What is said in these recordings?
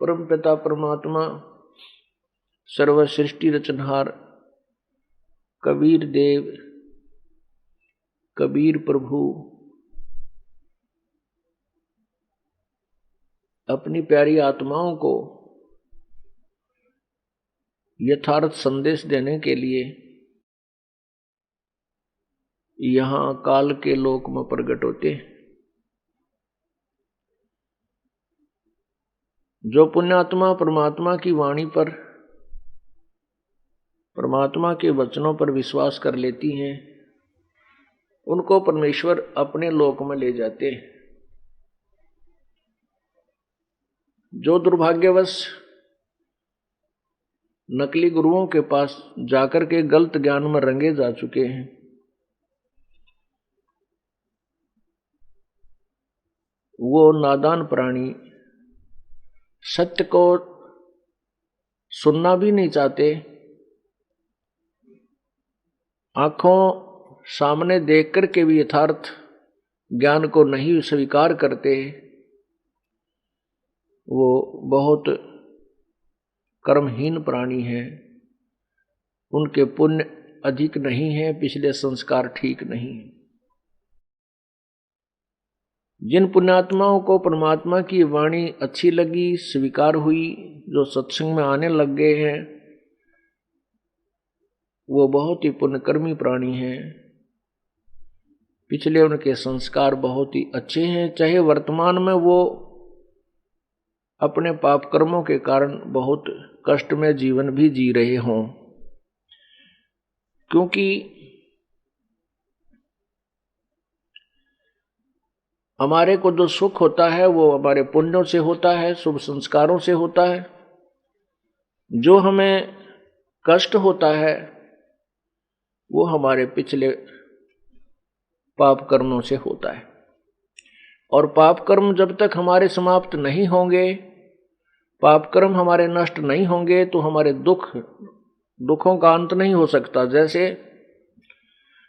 परम पिता परमात्मा सर्व सृष्टि रचनहार कबीर देव कबीर प्रभु अपनी प्यारी आत्माओं को यथार्थ संदेश देने के लिए यहां काल के लोक में प्रकट होते हैं। जो पुण्यात्मा परमात्मा की वाणी पर, परमात्मा के वचनों पर विश्वास कर लेती हैं, उनको परमेश्वर अपने लोक में ले जाते हैं। जो दुर्भाग्यवश नकली गुरुओं के पास जाकर के गलत ज्ञान में रंगे जा चुके हैं, वो नादान प्राणी सत्य को सुनना भी नहीं चाहते, आंखों सामने देख कर के भी यथार्थ ज्ञान को नहीं स्वीकार करते। वो बहुत कर्महीन प्राणी हैं, उनके पुण्य अधिक नहीं है, पिछले संस्कार ठीक नहीं है। जिन पुण्यात्माओं को परमात्मा की वाणी अच्छी लगी, स्वीकार हुई, जो सत्संग में आने लग गए हैं, वो बहुत ही पुण्यकर्मी प्राणी हैं। पिछले उनके संस्कार बहुत ही अच्छे हैं, चाहे वर्तमान में वो अपने पाप कर्मों के कारण बहुत कष्ट में जीवन भी जी रहे हों, क्योंकि हमारे को जो सुख होता है वो हमारे पुण्यों से होता है, शुभ संस्कारों से होता है। जो हमें कष्ट होता है वो हमारे पिछले पाप कर्मों से होता है। और पाप कर्म जब तक हमारे समाप्त नहीं होंगे, पाप कर्म हमारे नष्ट नहीं होंगे, तो हमारे दुखों का अंत नहीं हो सकता। जैसे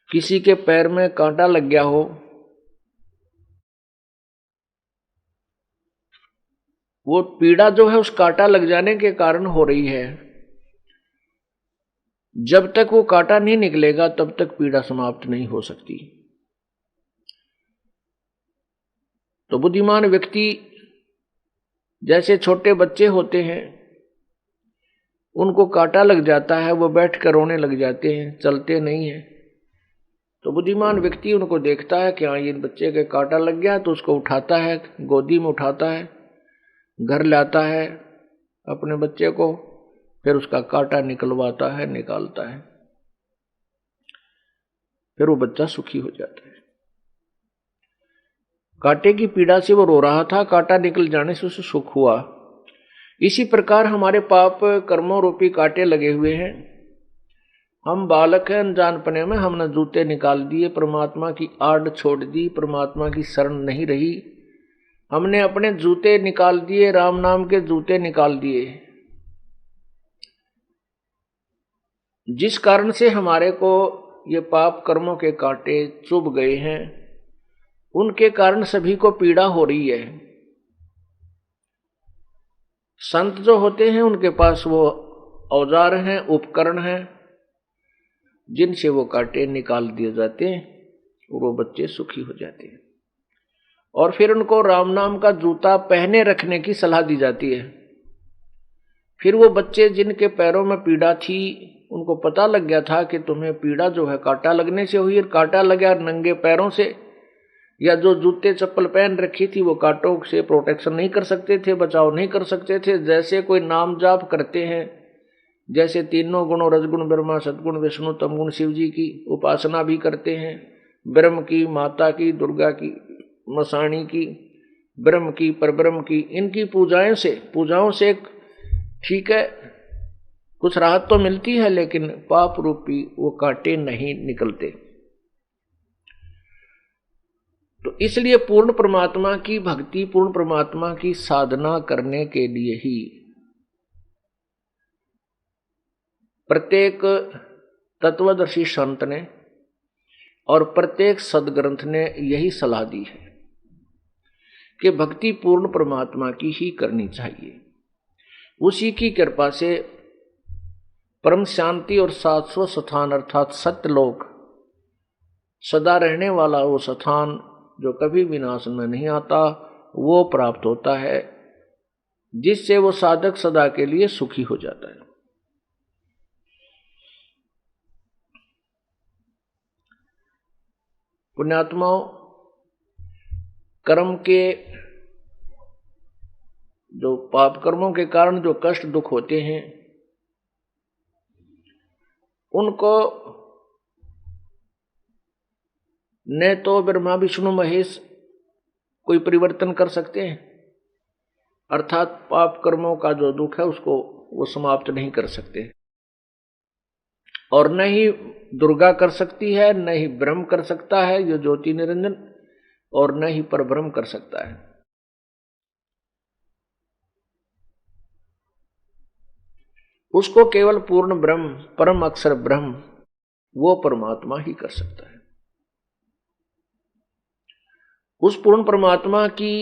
किसी के पैर में कांटा लग गया हो, वो पीड़ा जो है उस कांटा लग जाने के कारण हो रही है। जब तक वो कांटा नहीं निकलेगा तब तक पीड़ा समाप्त नहीं हो सकती। तो बुद्धिमान व्यक्ति, जैसे छोटे बच्चे होते हैं, उनको कांटा लग जाता है, वो बैठ कर रोने लग जाते हैं, चलते नहीं हैं। तो बुद्धिमान व्यक्ति उनको देखता है कि हाँ ये बच्चे के कांटा लग गया, तो उसको उठाता है, गोदी में उठाता है, घर लाता है अपने बच्चे को, फिर उसका कांटा निकलवाता है, निकालता है, फिर वो बच्चा सुखी हो जाता है। कांटे की पीड़ा से वो रो रहा था, कांटा निकल जाने से उसे सुख हुआ। इसी प्रकार हमारे पाप कर्मों रूपी कांटे लगे हुए हैं। हम बालक हैं, अनजानपने में हमने जूते निकाल दिए, परमात्मा की आड़ छोड़ दी, परमात्मा की शरण नहीं रही, हमने अपने जूते निकाल दिए, राम नाम के जूते निकाल दिए, जिस कारण से हमारे को ये पाप कर्मों के कांटे चुभ गए हैं। उनके कारण सभी को पीड़ा हो रही है। संत जो होते हैं उनके पास वो औजार हैं, उपकरण हैं, जिनसे वो कांटे निकाल दिए जाते हैं और वो बच्चे सुखी हो जाते हैं। और फिर उनको राम नाम का जूता पहने रखने की सलाह दी जाती है। फिर वो बच्चे जिनके पैरों में पीड़ा थी, उनको पता लग गया था कि तुम्हें पीड़ा जो है कांटा लगने से हुई, और कांटा लगा नंगे पैरों से, या जो जूते चप्पल पहन रखी थी वो कांटों से प्रोटेक्शन नहीं कर सकते थे, बचाव नहीं कर सकते थे। जैसे कोई नाम जाप करते हैं, जैसे तीनों गुणों रजगुण ब्रह्मा सदगुण विष्णु तमगुण शिव जी की उपासना भी करते हैं, ब्रह्म की, माता की, दुर्गा की, मसाणी की, ब्रह्म की, परब्रह्म की, इनकी पूजाओं से ठीक है कुछ राहत तो मिलती है, लेकिन पाप रूपी वो कांटे नहीं निकलते। तो इसलिए पूर्ण परमात्मा की भक्ति, पूर्ण परमात्मा की साधना करने के लिए ही प्रत्येक तत्वदर्शी संत ने और प्रत्येक सदग्रंथ ने यही सलाह दी है कि भक्ति पूर्ण परमात्मा की ही करनी चाहिए। उसी की कृपा से परम शांति और शाश्वत स्थान अर्थात सत्यलोक, सदा रहने वाला वो स्थान जो कभी विनाश में नहीं आता, वो प्राप्त होता है, जिससे वो साधक सदा के लिए सुखी हो जाता है। पुण्यात्माओं, कर्म के जो पाप कर्मों के कारण जो कष्ट दुख होते हैं, उनको न तो ब्रह्मा विष्णु महेश कोई परिवर्तन कर सकते हैं, अर्थात पाप कर्मों का जो दुख है उसको वो समाप्त नहीं कर सकते, और न ही दुर्गा कर सकती है, न ही ब्रह्म कर सकता है जो ज्योति निरंजन, और न ही परब्रह्म कर सकता है। उसको केवल पूर्ण ब्रह्म, परम अक्षर ब्रह्म, वो परमात्मा ही कर सकता है। उस पूर्ण परमात्मा की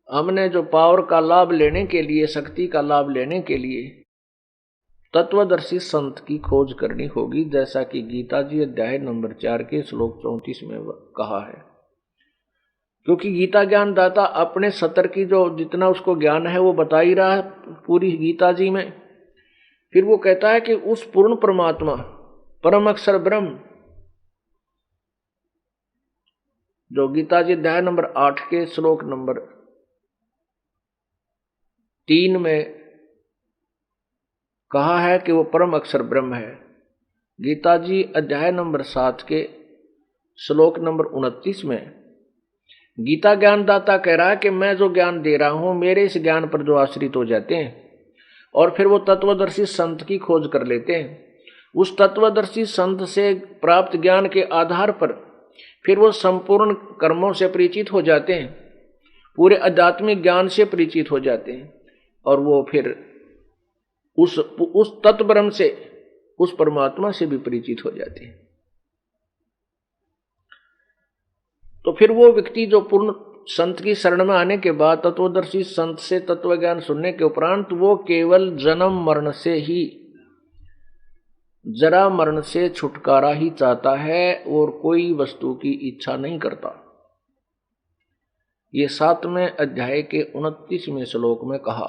हमने जो पावर का लाभ लेने के लिए, शक्ति का लाभ लेने के लिए तत्वदर्शी संत की खोज करनी होगी, जैसा कि गीता जी अध्याय नंबर 4 के श्लोक 34 में कहा है। क्योंकि गीता ज्ञान दाता अपने सतर की जो जितना उसको ज्ञान है वो बता ही रहा है पूरी गीता जी में। फिर वो कहता है कि उस पूर्ण परमात्मा, परम अक्षर ब्रह्म, जो गीता जी अध्याय नंबर 8 के श्लोक नंबर 3 में कहा है कि वो परम अक्षर ब्रह्म है। गीता जी अध्याय नंबर 7 के श्लोक नंबर 29 में गीता ज्ञानदाता कह रहा है कि मैं जो ज्ञान दे रहा हूं, मेरे इस ज्ञान पर जो आश्रित हो जाते हैं और फिर वो तत्वदर्शी संत की खोज कर लेते हैं, उस तत्वदर्शी संत से प्राप्त ज्ञान के आधार पर फिर वो संपूर्ण कर्मों से परिचित हो जाते हैं, पूरे आध्यात्मिक ज्ञान से परिचित हो जाते हैं, और वो फिर उस तत्ब्रह्म से, उस परमात्मा से भी परिचित हो जाते हैं। तो फिर वो व्यक्ति जो पूर्ण संत की शरण में आने के बाद, तत्वदर्शी संत से तत्व ज्ञान सुनने के उपरांत, वो केवल जन्म मरण से ही, जरा मरण से छुटकारा ही चाहता है और कोई वस्तु की इच्छा नहीं करता। ये 7वें अध्याय के 29वें श्लोक में कहा।